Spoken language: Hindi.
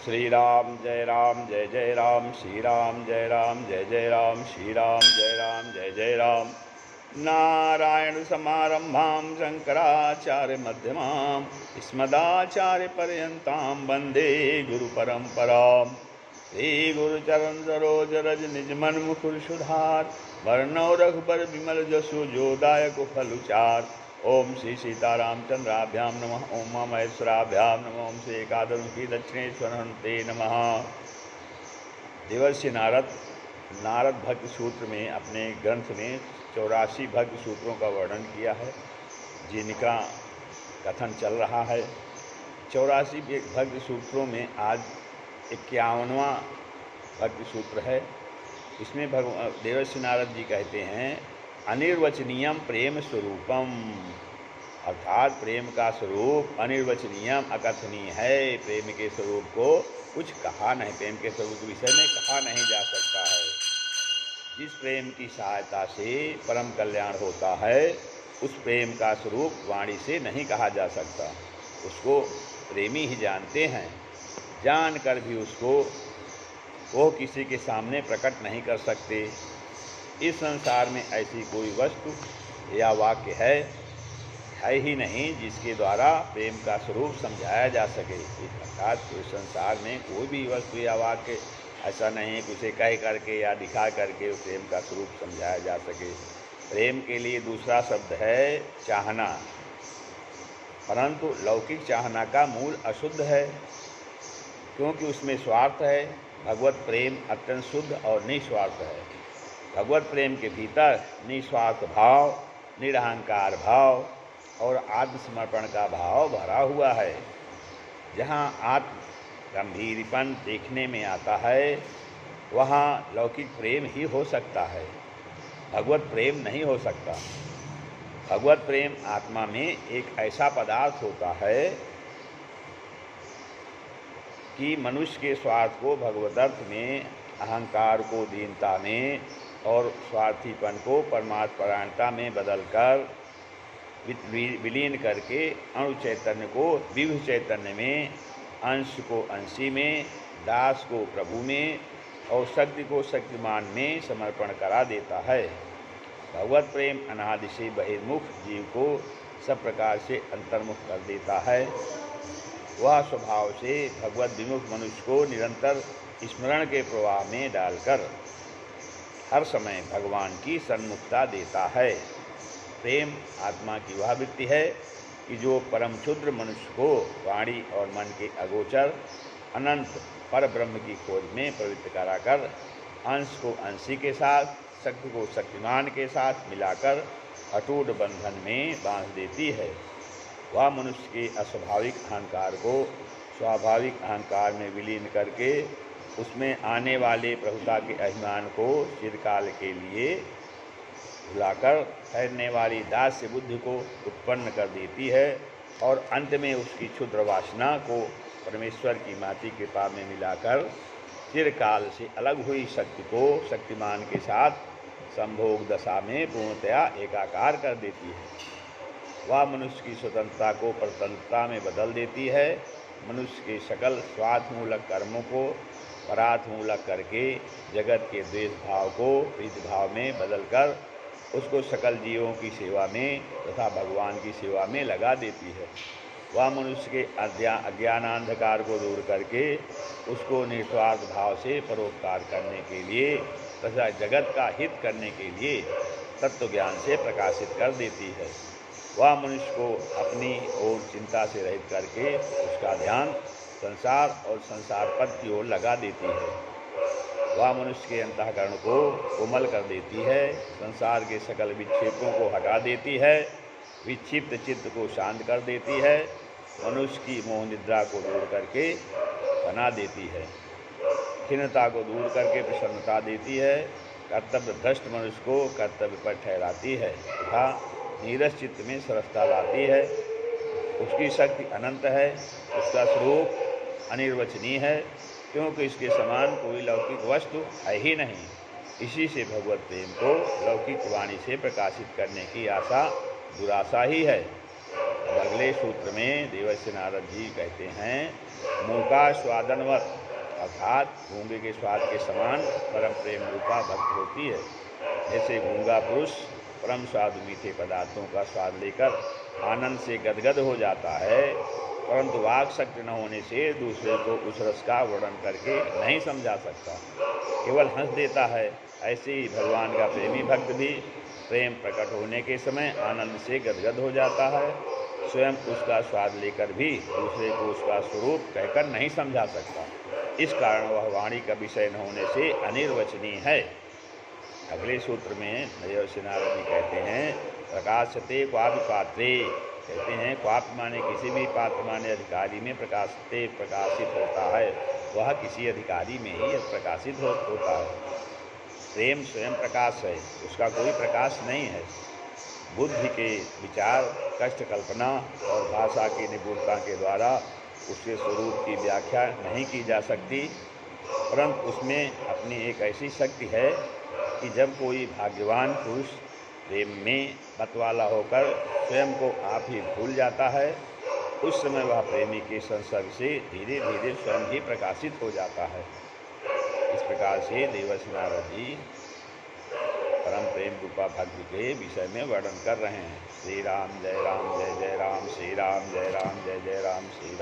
श्री राम जय जय राम, श्री राम जय जय राम, श्री राम जय जय राम। नारायण समारंभां शंकराचार्य मध्यमां अस्मदाचार्य पर्यन्तां वन्दे गुरु परंपरां। श्री गुरु चरण सरोज रज निज मन मुकुर सुधार, वर्णौ रघुबर विमल जसु जो दायक फलुचार। ओम श्री सीतारामचंद्राभ्यां नमः, ओम महेश्वराभ्यां नमः, ओम श्री एकादशी दक्षिणेश्वर हनुमते नमः। देवर्षि नारद भक्ति सूत्र में अपने ग्रंथ में 84 भक्ति सूत्रों का वर्णन किया है, जिनका कथन चल रहा है। 84 भक्ति सूत्रों में आज 51वां भक्ति सूत्र है। इसमें देवर्षि नारद जी कहते हैं, अनिर्वचनीयम प्रेम स्वरूपम, अर्थात प्रेम का स्वरूप अनिर्वचनीयम अकथनीय है। प्रेम के स्वरूप को कुछ कहा नहीं, प्रेम के स्वरूप के विषय में कहा नहीं जा सकता है। जिस प्रेम की सहायता से परम कल्याण होता है, उस प्रेम का स्वरूप वाणी से नहीं कहा जा सकता। उसको प्रेमी ही जानते हैं, जानकर भी उसको वो किसी के सामने प्रकट नहीं कर सकते। इस संसार में ऐसी कोई वस्तु या वाक्य है ही नहीं जिसके द्वारा प्रेम का स्वरूप समझाया जा सके। अर्थात इस संसार में कोई भी वस्तु या वाक्य ऐसा नहीं है कि उसे कह करके या दिखा करके उस प्रेम का स्वरूप समझाया जा सके। प्रेम के लिए दूसरा शब्द है चाहना, परंतु लौकिक चाहना का मूल अशुद्ध है, क्योंकि उसमें स्वार्थ है। भगवत प्रेम अत्यंत शुद्ध और निस्वार्थ है। भगवत प्रेम के भीतर निस्वार्थ भाव, निरहंकार भाव और आत्मसमर्पण का भाव भरा हुआ है। जहाँ आत्म गंभीरपन देखने में आता है, वहाँ लौकिक प्रेम ही हो सकता है, भगवत प्रेम नहीं हो सकता। भगवत प्रेम आत्मा में एक ऐसा पदार्थ होता है कि मनुष्य के स्वार्थ को भगवत अर्थ में, अहंकार को दीनता में और स्वार्थीपन को परमार्थपरायणता में बदलकर विलीन करके अणु चैतन्य को विभु चैतन्य में, अंश को अंशी में, दास को प्रभु में और शक्ति को शक्तिमान में समर्पण करा देता है। भगवत प्रेम अनादि से बहिर्मुख जीव को सब प्रकार से अंतर्मुख कर देता है। वह स्वभाव से भगवत विमुख मनुष्य को निरंतर स्मरण के प्रवाह में डालकर हर समय भगवान की सन्मुखता देता है। प्रेम आत्मा की वह वृत्ति है कि जो परम क्षुद्र मनुष्य को वाणी और मन के अगोचर अनंत पर ब्रह्म की खोज में प्रवृत्त कराकर अंश को अंशी के साथ, शक्ति को शक्तिमान के साथ मिलाकर अटूट बंधन में बांध देती है। वह मनुष्य के अस्वाभाविक अहंकार को स्वाभाविक अहंकार में विलीन करके उसमें आने वाले प्रभुता के अभिमान को चिरकाल के लिए भुलाकर ठहरने वाली दास्य बुद्धि को उत्पन्न कर देती है और अंत में उसकी क्षुद्र वासना को परमेश्वर की माती कृपा में मिलाकर चिरकाल से अलग हुई शक्ति को शक्तिमान के साथ संभोग दशा में पूर्णतया एकाकार कर देती है। वह मनुष्य की स्वतंत्रता को परतंत्रता में बदल देती है। मनुष्य के सकल स्वार्थमूलक कर्मों को परार्थमूलक करके जगत के द्वेष भाव को प्रीति भाव में बदलकर उसको सकल जीवों की सेवा में तथा भगवान की सेवा में लगा देती है। वह मनुष्य के अज्ञानांधकार को दूर करके उसको निस्वार्थ भाव से परोपकार करने के लिए तथा जगत का हित करने के लिए तत्व ज्ञान से प्रकाशित कर देती है। वह मनुष्य को अपनी ओर चिंता से रहित करके उसका ध्यान संसार और संसार पद की ओर लगा देती है। वह मनुष्य के अंतःकरण को कोमल कर देती है, संसार के सकल विक्षेपों को हटा देती है, विक्षिप्त चित्त को शांत कर देती है, मनुष्य की मोह निद्रा को दूर करके बना देती है, खिन्नता को दूर करके प्रसन्नता देती है, कर्तव्य भ्रष्ट मनुष्य को कर्तव्य पर ठहराती है तथा नीरस चित्त में सरसता लाती है। उसकी शक्ति अनंत है, उसका स्वरूप अनिर्वचनीय है, क्योंकि इसके समान कोई लौकिक वस्तु है ही नहीं। इसी से भगवत प्रेम को लौकिक वाणी से प्रकाशित करने की आशा दुराशा ही है। अगले सूत्र में देवर्षि नारद जी कहते हैं मूका स्वादनवत, अर्थात गूंगे के स्वाद के समान परम प्रेम रूपा भक्ति होती है। जैसे गूंगा पुरुष परम स्वाद मीठे पदार्थों का स्वाद लेकर आनंद से गदगद हो जाता है, परंतु वाक शक्ति न होने से दूसरे को उस रस का वर्णन करके नहीं समझा सकता, केवल हंस देता है। ऐसे ही भगवान का प्रेमी भक्त भी प्रेम प्रकट होने के समय आनंद से गदगद हो जाता है, स्वयं उसका स्वाद लेकर भी दूसरे को उसका स्वरूप कहकर नहीं समझा सकता। इस कारण वह वाणी का विषय न होने से अनिर्वचनीय है। अगले सूत्र में देवर्षि नारद जी कहते हैं प्रकाशते क्वापि पात्रे, कहते हैं क्वापि माने किसी भी पात्र माने अधिकारी में प्रकाशते प्रकाशित होता है, वह किसी अधिकारी में ही प्रकाशित होता है। प्रेम स्वयं प्रकाश है, उसका कोई प्रकाश नहीं है। बुद्धि के विचार, कष्ट कल्पना और भाषा की निपुणता के द्वारा उसके स्वरूप की व्याख्या नहीं की जा सकती, परंतु उसमें अपनी एक ऐसी शक्ति है कि जब कोई भाग्यवान पुरुष प्रेम में मतवाला होकर स्वयं को आप ही भूल जाता है, उस समय वह प्रेमी के संसर्ग से धीरे धीरे स्वयं ही प्रकाशित हो जाता है। इस प्रकार से देवर्षि नारद जी परम प्रेम रूपा भक्ति के विषय में वर्णन कर रहे हैं। श्री राम जय राम जय जय राम, श्री राम जय राम जय जय राम, श्री राम।